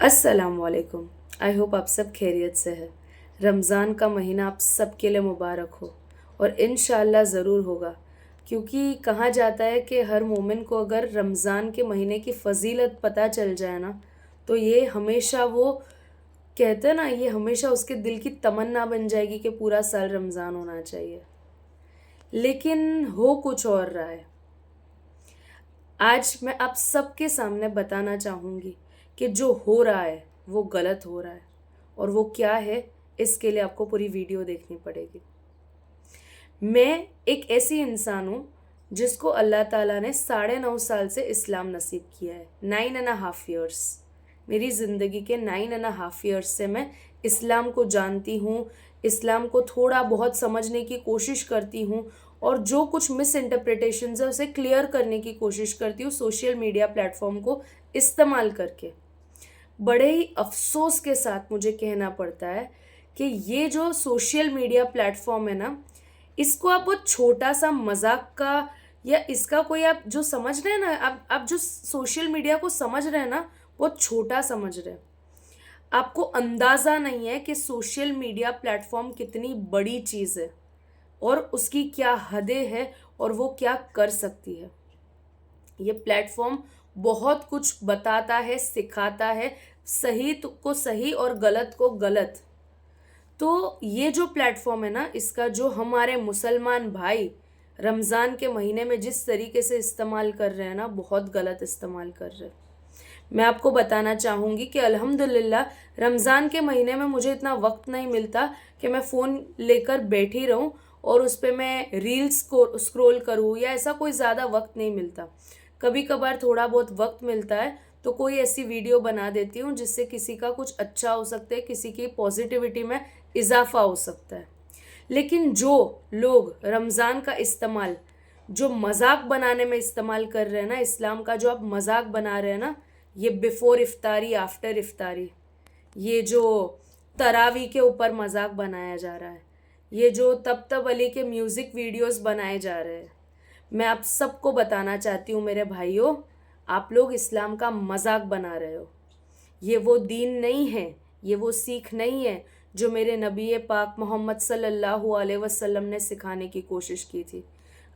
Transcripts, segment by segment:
अस्सलामुअलैकुम। I hope आप सब खैरियत से है। रमज़ान का महीना आप सबके लिए मुबारक हो और इंशाअल्लाह ज़रूर होगा, क्योंकि कहा जाता है कि हर मोमिन को अगर रमज़ान के महीने की फ़जीलत पता चल जाए ना, तो ये हमेशा वो कहते हैं ना, ये हमेशा उसके दिल की तमन्ना बन जाएगी कि पूरा साल रमज़ान होना चाहिए। लेकिन हो कुछ और रहा है। आज मैं आप सबके सामने बताना चाहूँगी कि जो हो रहा है वो गलत हो रहा है, और वो क्या है, इसके लिए आपको पूरी वीडियो देखनी पड़ेगी। मैं एक ऐसी इंसान हूँ जिसको अल्लाह ताला ने 9.5 साल से इस्लाम नसीब किया है। 9.5 years, मेरी ज़िंदगी के 9.5 years से मैं इस्लाम को जानती हूँ, इस्लाम को थोड़ा बहुत समझने की कोशिश करती हूँ, और जो कुछ मिस इंटरप्रिटेशंस है उसे क्लियर करने की कोशिश करती हूँ सोशल मीडिया प्लेटफॉर्म को इस्तेमाल करके। बड़े ही अफ़सोस के साथ मुझे कहना पड़ता है कि ये जो सोशल मीडिया प्लेटफ़ॉर्म है ना, इसको आप बहुत छोटा-सा मज़ाक का, या इसका कोई आप जो समझ रहे हैं ना, आप जो सोशल मीडिया को समझ रहे हैं ना, बहुत छोटा समझ रहे हैं। आपको अंदाज़ा नहीं है कि सोशल मीडिया प्लेटफ़ॉर्म कितनी बड़ी चीज़ है और उसकी क्या हदें हैं और वो क्या कर सकती है। ये प्लेटफॉर्म बहुत कुछ बताता है, सिखाता है, सही तो को सही और गलत को गलत। तो ये जो प्लेटफॉर्म है ना, इसका जो हमारे मुसलमान भाई रमज़ान के महीने में जिस तरीके से इस्तेमाल कर रहे हैं ना, बहुत गलत इस्तेमाल कर रहे हैं। मैं आपको बताना चाहूँगी कि अल्हम्दुलिल्लाह रमज़ान के महीने में मुझे इतना वक्त नहीं मिलता कि मैं फ़ोन लेकर बैठी रहूँ और उस पे मैं रील्स को स्क्रॉल करूँ, या ऐसा कोई ज़्यादा वक्त नहीं मिलता। कभी कभार थोड़ा बहुत वक्त मिलता है तो कोई ऐसी वीडियो बना देती हूँ जिससे किसी का कुछ अच्छा हो सकता है, किसी की पॉजिटिविटी में इजाफा हो सकता है। लेकिन जो लोग रमज़ान का इस्तेमाल जो मजाक बनाने में इस्तेमाल कर रहे हैं ना, इस्लाम का जो आप मजाक बना रहे हैं ना, ये बिफोर इफ्तारी, आफ्टर इफ्तारी, ये जो तरावी के ऊपर मजाक बनाया जा रहा है, ये जो तब तब अली के म्यूज़िक वीडियोस बनाए जा रहे हैं, मैं आप सबको बताना चाहती हूँ मेरे भाइयों, आप लोग इस्लाम का मजाक बना रहे हो। ये वो दीन नहीं है, ये वो सीख नहीं है जो मेरे नबी पाक मोहम्मद सल्लल्लाहु अलैहि वसल्लम ने सिखाने की कोशिश की थी।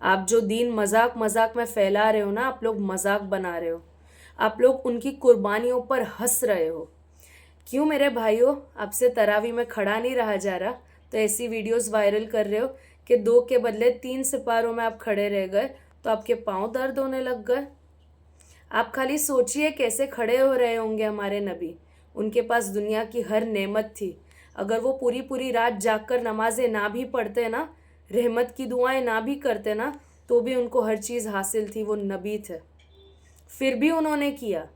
आप जो दीन मजाक मजाक में फैला रहे हो ना, आप लोग मजाक बना रहे हो, आप लोग उनकी कुर्बानियों पर हंस रहे हो। क्यों मेरे भाइयों, आपसे तरावी में खड़ा नहीं रहा जा रहा, तो ऐसी वीडियोस वायरल कर रहे हो कि 2 के बदले 3 सिपारों में आप खड़े रह गए तो आपके पाँव दर्द होने लग गए। आप खाली सोचिए कैसे खड़े हो रहे होंगे हमारे नबी। उनके पास दुनिया की हर नेमत थी। अगर वो पूरी पूरी रात जागकर नमाजें ना भी पढ़ते ना, रहमत की दुआएं ना भी करते ना, तो भी उनको हर चीज़ हासिल थी, वो नबी थे। फिर भी उन्होंने किया।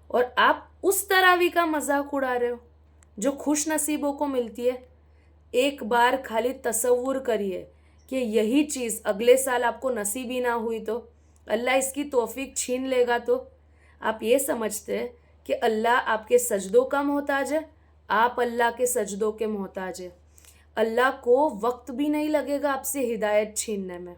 और आप उस तरावी का मजाक उड़ा रहे हो जो खुश नसीबों को मिलती है। एक बार खाली तसव्वुर करिए कि यही चीज़ अगले साल आपको नसीब ही ना हुई तो, अल्लाह इसकी तौफीक छीन लेगा तो। आप ये समझते हैं कि अल्लाह आपके सजदों का मोहताज है, आप अल्लाह के सजदों के मोहताज है। अल्लाह को वक्त भी नहीं लगेगा आपसे हिदायत छीनने में।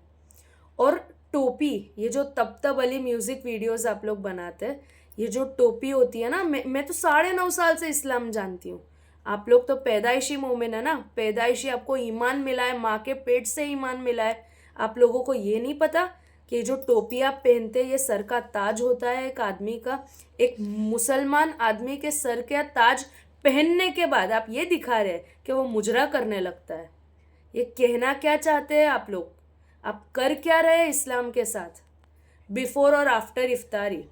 और टोपी, ये जो तब तब अली म्यूजिक वीडियोस आप लोग बनाते हैं, ये जो टोपी होती है ना, मैं तो 9.5 साल से इस्लाम जानती हूँ। आप लोग तो पैदाइशी मोमिन है ना, पैदाइशी आपको ईमान मिला है, माँ के पेट से ईमान मिला है। आप लोगों को ये नहीं पता कि जो टोपी आप पहनते हैं ये सर का ताज होता है एक आदमी का। एक मुसलमान आदमी के सर का ताज पहनने के बाद आप ये दिखा रहे हैं कि वो मुजरा करने लगता है। ये कहना क्या चाहते हैं आप लोग? आप कर क्या रहे हैं इस्लाम के साथ? बिफोर और आफ्टर इफ्तारी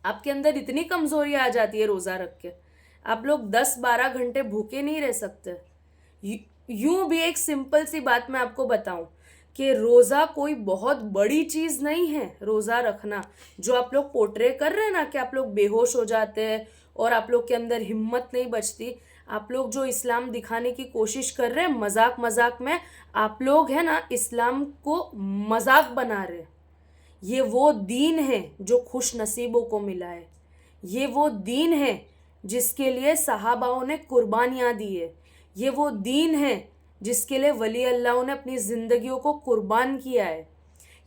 आपके अंदर इतनी कमजोरी आ जाती है रोजा रख के, आप लोग 10-12 घंटे भूखे नहीं रह सकते। यूं भी एक सिंपल सी बात मैं आपको बताऊं कि रोजा कोई बहुत बड़ी चीज नहीं है। रोजा रखना जो आप लोग पोर्ट्रे कर रहे हैं ना, कि आप लोग बेहोश हो जाते हैं और आप लोग के अंदर हिम्मत नहीं बचती, आप लोग जो इस्लाम दिखाने की कोशिश कर रहे हैं मजाक मजाक में, आप लोग है ना इस्लाम को मजाक बना रहे हैं। ये वो दीन है जो खुश नसीबों को मिला है। ये वो दीन है जिसके लिए सहाबाओं ने कुर्बानियाँ दी है। ये वो दीन है जिसके लिए वली अल्लाह ने अपनी ज़िंदगियों को कुर्बान किया है।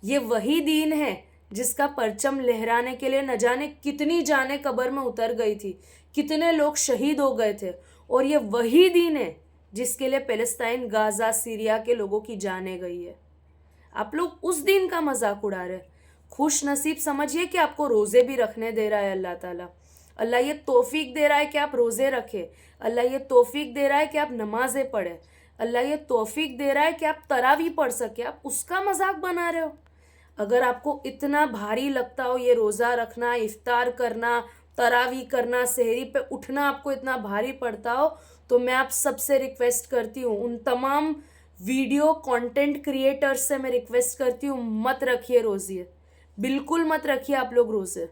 ये वही दीन है जिसका परचम लहराने के लिए न जाने कितनी जानें कब्र में उतर गई थी, कितने लोग शहीद हो गए थे। और ये वही दिन है जिसके लिए पैलेस्टाइन, गाजा, सीरिया के लोगों की जानें गई है। आप लोग उस दिन का मजाक उड़ा रहे। खुश नसीब समझिए कि आपको रोजे भी रखने दे रहा है अल्लाह ताला। अल्लाह ये तौफीक दे रहा है कि आप रोजे रखें। अल्लाह ये तौफीक दे रहा है कि आप नमाजें पढ़े। अल्लाह ये तौफीक दे रहा है कि आप तरावी पढ़ सके। आप उसका मजाक बना रहे हो। अगर आपको इतना भारी लगता हो ये रोज़ा रखना, इफ्तार करना, तरावी करना, सहरी पे उठना आपको इतना भारी पड़ता हो, तो मैं आप सबसे रिक्वेस्ट करती हूँ, उन तमाम वीडियो कंटेंट क्रिएटर्स से मैं रिक्वेस्ट करती हूँ, मत रखिए रोज़े। बिल्कुल मत रखिए आप लोग रोज़े।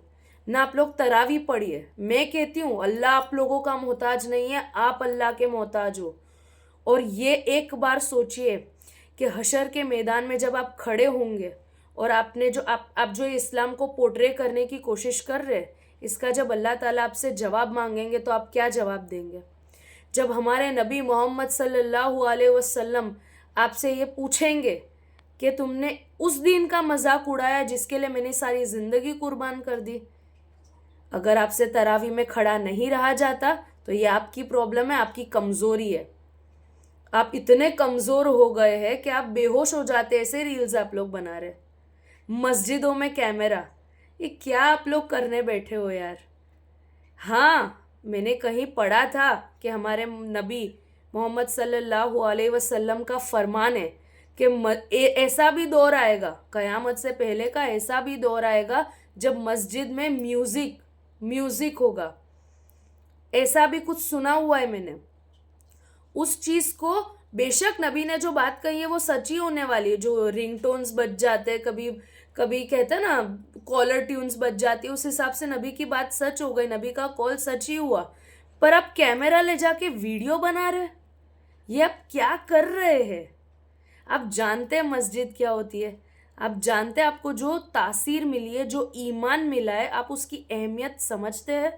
ना आप लोग तरावी पढ़िए। मैं कहती हूँ अल्लाह आप लोगों का मोहताज नहीं है, आप अल्लाह के मोहताज हो। और ये एक बार सोचिए कि हशर के मैदान में जब आप खड़े होंगे और आपने जो आप जो इस्लाम को पोर्ट्रे करने की कोशिश कर रहे, इसका जब अल्लाह ताला आपसे जवाब मांगेंगे तो आप क्या जवाब देंगे? जब हमारे नबी मोहम्मद सल्लल्लाहु अलैहि वसल्लम आपसे ये पूछेंगे कि तुमने उस दिन का मजाक उड़ाया जिसके लिए मैंने सारी जिंदगी कुर्बान कर दी। अगर आपसे तरावी में खड़ा नहीं रहा जाता तो ये आपकी प्रॉब्लम है, आपकी कमजोरी है। आप इतने कमजोर हो गए हैं कि आप बेहोश हो जाते, ऐसे रील्स आप लोग बना रहे। मस्जिदों में कैमरा, ये क्या आप लोग करने बैठे हो यार? हाँ, मैंने कहीं पढ़ा था कि हमारे नबी मोहम्मद सल्लल्लाहु अलैहि वसल्लम का फरमान है कि ऐसा भी दौर आएगा, कयामत से पहले का ऐसा भी दौर आएगा जब मस्जिद में म्यूजिक होगा। ऐसा भी कुछ सुना हुआ है मैंने। उस चीज को बेशक नबी ने जो बात कही है वो सच्ची होने वाली है। जो रिंगटोन्स बज जाते, कभी कभी कहते हैं ना कॉलर ट्यून्स बज जाती है, उस हिसाब से नबी की बात सच हो गई, नबी का कॉल सच ही हुआ। पर आप कैमरा ले जाके वीडियो बना रहे, ये आप क्या कर रहे हैं? आप जानते हैं मस्जिद क्या होती है? आप जानते हैं आपको जो तासीर मिली है, जो ईमान मिला है, आप उसकी अहमियत समझते हैं?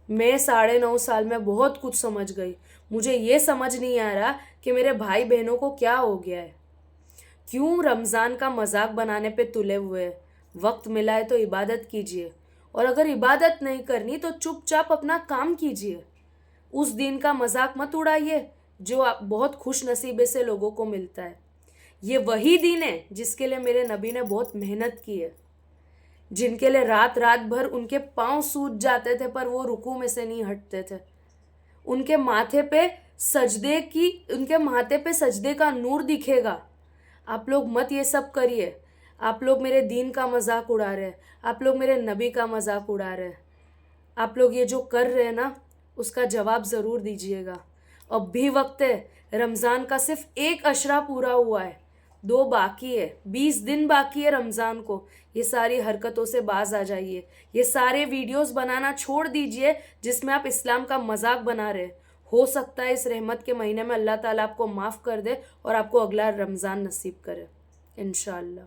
मैं 9.5 साल में बहुत कुछ समझ गई। मुझे ये समझ नहीं आ रहा कि मेरे भाई बहनों को क्या हो गया है, क्यों रमज़ान का मजाक बनाने पे तुले हुए हैं। वक्त मिला है तो इबादत कीजिए, और अगर इबादत नहीं करनी तो चुपचाप अपना काम कीजिए। उस दिन का मजाक मत उड़ाइए जो आप बहुत खुश नसीबे से लोगों को मिलता है। ये वही दिन है जिसके लिए मेरे नबी ने बहुत मेहनत की है, जिनके लिए रात रात भर उनके पांव सूज जाते थे पर वो रुकू में से नहीं हटते थे। उनके माथे पे सजदे का नूर दिखेगा। आप लोग मत ये सब करिए। आप लोग मेरे दीन का मजाक उड़ा रहे हैं, आप लोग मेरे नबी का मजाक उड़ा रहे हैं। आप लोग ये जो कर रहे हैं ना, उसका जवाब ज़रूर दीजिएगा। अब भी वक्त है, रमज़ान का सिर्फ एक अशरा पूरा हुआ है, 2 बाकी है, 20 दिन बाकी है रमज़ान को। ये सारी हरकतों से बाज आ जाइए। ये सारे वीडियोस बनाना छोड़ दीजिए जिसमें आप इस्लाम का मजाक बना रहे। हो सकता है इस रहमत के महीने में अल्लाह ताला आपको माफ़ कर दे और आपको अगला रमज़ान नसीब करे, इंशाअल्लाह।